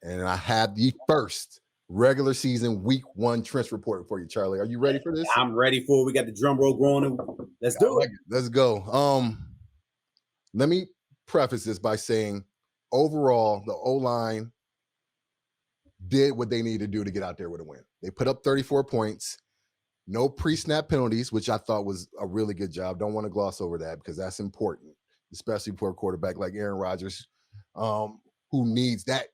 And I have the first regular season week 1 trench report for you, Charlie. Are you ready for this? I'm ready for it. We got the drum roll going. And let's do it. Let's go. Let me preface this by saying overall, the O-line did what they needed to do to get out there with a win. They put up 34 points, no pre-snap penalties, which I thought was a really good job. Don't want to gloss over that because that's important, especially for a quarterback like Aaron Rodgers, who needs that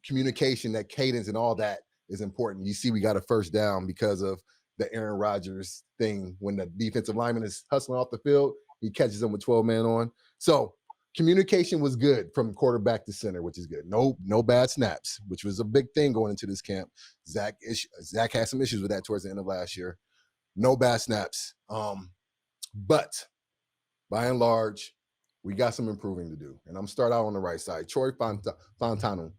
communication, that cadence, and all that is important. You see, we got a first down because of the Aaron Rodgers thing. When the defensive lineman is hustling off the field, he catches them with 12 man on. So communication was good from quarterback to center, which is good. No bad snaps, which was a big thing going into this camp. Zach had some issues with that towards the end of last year. No bad snaps. But by and large, we got some improving to do. And I'm start out on the right side. Troy Fontano.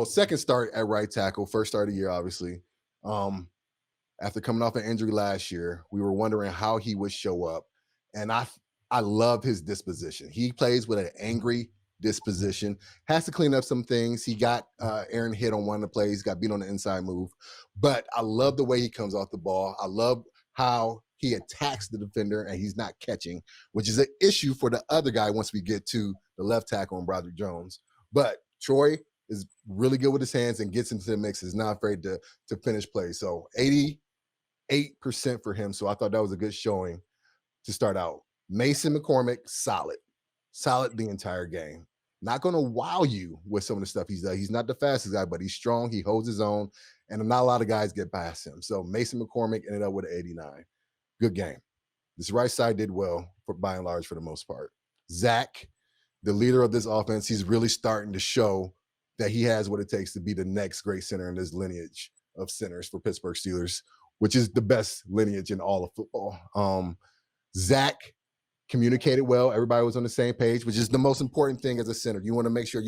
Second start at right tackle, first start of the year, obviously. After coming off an injury last year, we were wondering how he would show up. And I love his disposition. He plays with an angry disposition, has to clean up some things. He got Aaron hit on one of the plays, got beat on the inside move. But I love the way he comes off the ball. I love how he attacks the defender and he's not catching, which is an issue for the other guy once we get to the left tackle and Broderick Jones. But Troy is really good with his hands and gets into the mix, is not afraid to finish plays. So 88% for him. So I thought that was a good showing to start out. Mason McCormick, solid the entire game. Not going to wow you with some of the stuff he's done. He's not the fastest guy, but he's strong. He holds his own, and not a lot of guys get past him. So Mason McCormick ended up with an 89. Good game. This right side did well by and large for the most part. Zach, the leader of this offense, he's really starting to show that he has what it takes to be the next great center in this lineage of centers for Pittsburgh Steelers, which is the best lineage in all of football. Zach communicated well. Everybody was on the same page, which is the most important thing as a center. You want to make sure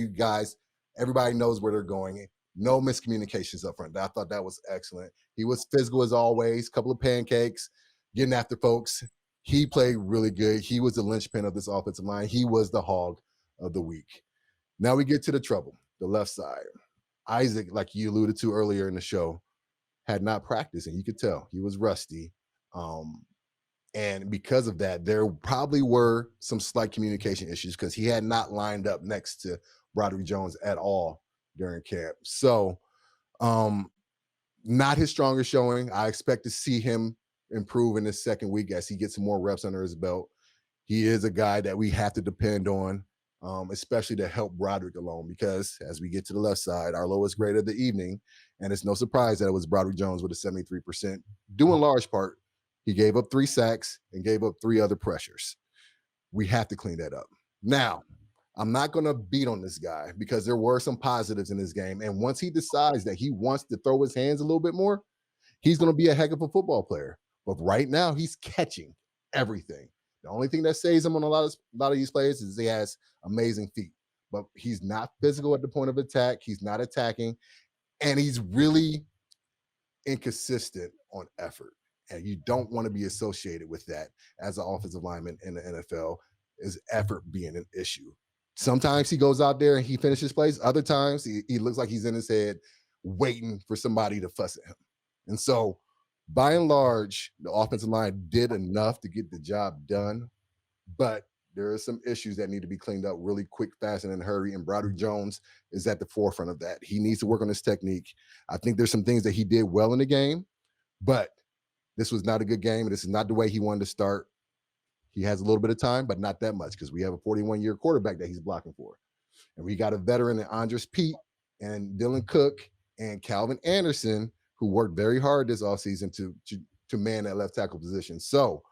everybody knows where they're going. No miscommunications up front. I thought that was excellent. He was physical as always, couple of pancakes, getting after folks. He played really good. He was the linchpin of this offensive line. He was the hog of the week. Now we get to the trouble, the left side. Isaac, like you alluded to earlier in the show, had not practiced, and you could tell he was rusty. And because of that, there probably were some slight communication issues because he had not lined up next to Broderick Jones at all during camp. So not his strongest showing. I expect to see him improve in his second week as he gets some more reps under his belt. He is a guy that we have to depend on, especially to help Broderick along, because as we get to the left side, our lowest grade of the evening, and it's no surprise that it was Broderick Jones with a 73%, due in large part, he gave up 3 sacks and gave up 3 other pressures. We have to clean that up. Now, I'm not going to beat on this guy because there were some positives in this game. And once he decides that he wants to throw his hands a little bit more, he's going to be a heck of a football player. But right now, he's catching everything. The only thing that saves him on a lot of these plays is he has amazing feet. But he's not physical at the point of attack. He's not attacking. And he's really inconsistent on effort. And you don't want to be associated with that as an offensive lineman in the NFL, is effort being an issue. Sometimes he goes out there and he finishes plays. Other times he looks like he's in his head waiting for somebody to fuss at him. And so by and large, the offensive line did enough to get the job done, but there are some issues that need to be cleaned up really quick, fast, and in a hurry. And Broderick Jones is at the forefront of that. He needs to work on his technique. I think there's some things that he did well in the game, but this was not a good game. This is not the way he wanted to start. He has a little bit of time, but not that much because we have a 41-year quarterback that he's blocking for. And we got a veteran in Andres Pete and Dylan Cook and Calvin Anderson who worked very hard this offseason to man that left tackle position. So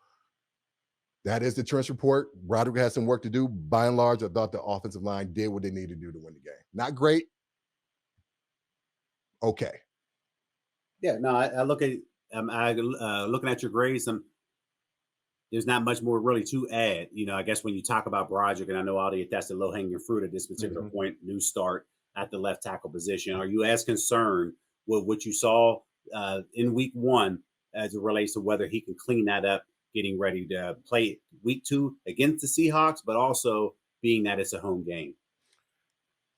that is the trench report. Broderick has some work to do. By and large, I thought the offensive line did what they needed to do to win the game. Not great. Okay. Yeah, no, I look at looking at your grades. There's not much more really to add. I guess when you talk about Broderick, and I know Audie, that's the low hanging fruit at this particular point, new start at the left tackle position. Are you as concerned with what you saw in week 1 as it relates to whether he can clean that up, getting ready to play week 2 against the Seahawks, but also being that it's a home game?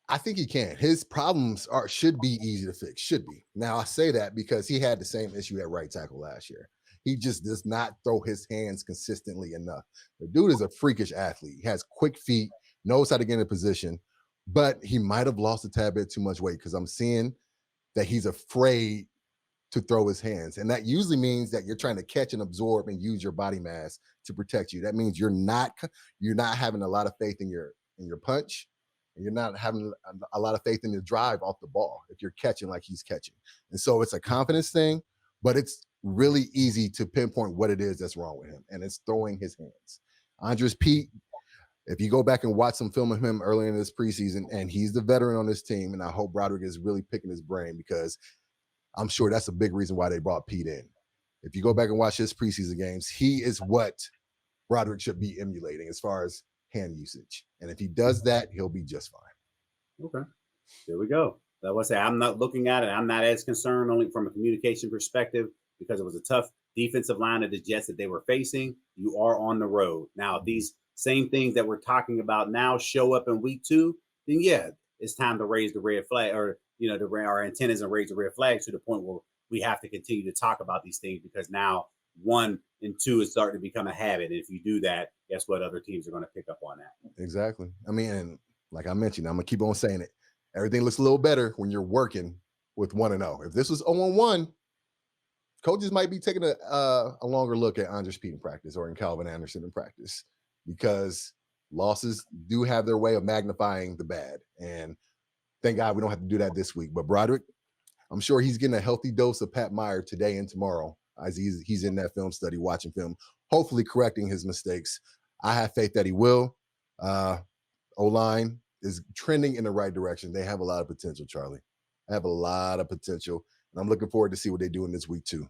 I think he can. His problems are should be easy to fix. Should be. Now I say that because he had the same issue at right tackle last year. He just does not throw his hands consistently enough. The dude is a freakish athlete. He has quick feet, knows how to get in position, but he might have lost a tad bit too much weight because I'm seeing that he's afraid to throw his hands. And that usually means that you're trying to catch and absorb and use your body mass to protect you. That means you're not having a lot of faith in your punch, and you're not having a lot of faith in the drive off the ball if you're catching like he's catching. And so it's a confidence thing, but it's really easy to pinpoint what it is that's wrong with him. And it's throwing his hands. Andres Pete, if you go back and watch some film of him earlier in this preseason, and he's the veteran on this team, and I hope Broderick is really picking his brain because I'm sure that's a big reason why they brought Pete in. If you go back and watch his preseason games, he is what Broderick should be emulating as far as hand usage. And if he does that, he'll be just fine. Okay. There we go. I will say I'm not looking at it. I'm not as concerned only from a communication perspective because it was a tough defensive line of the Jets that they were facing. You are on the road. Now, if these same things that we're talking about now show up in week 2, then yeah, it's time to raise the red flag or, our antennas and raise the red flags to the point where we have to continue to talk about these things because now 1 and 2 is starting to become a habit. And if you do that, guess what? Other teams are going to pick up on that. Exactly. I mean, and like I mentioned, I'm gonna keep on saying it. Everything looks a little better when you're working with 1-0. If this was 0-1, coaches might be taking a longer look at Andres Pete in practice or in Calvin Anderson in practice because losses do have their way of magnifying the bad. And thank God we don't have to do that this week. But Broderick, I'm sure he's getting a healthy dose of Pat Meyer today and tomorrow as he's in that film study, watching film, hopefully correcting his mistakes. I have faith that he will. O-line is trending in the right direction. They have a lot of potential, Charlie. I have a lot of potential, and I'm looking forward to see what they do in this week too.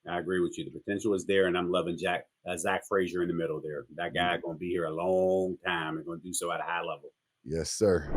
I agree with you. The potential is there, and I'm loving Zach Frazier in the middle there. That guy going to be here a long time and going to do so at a high level. Yes, sir.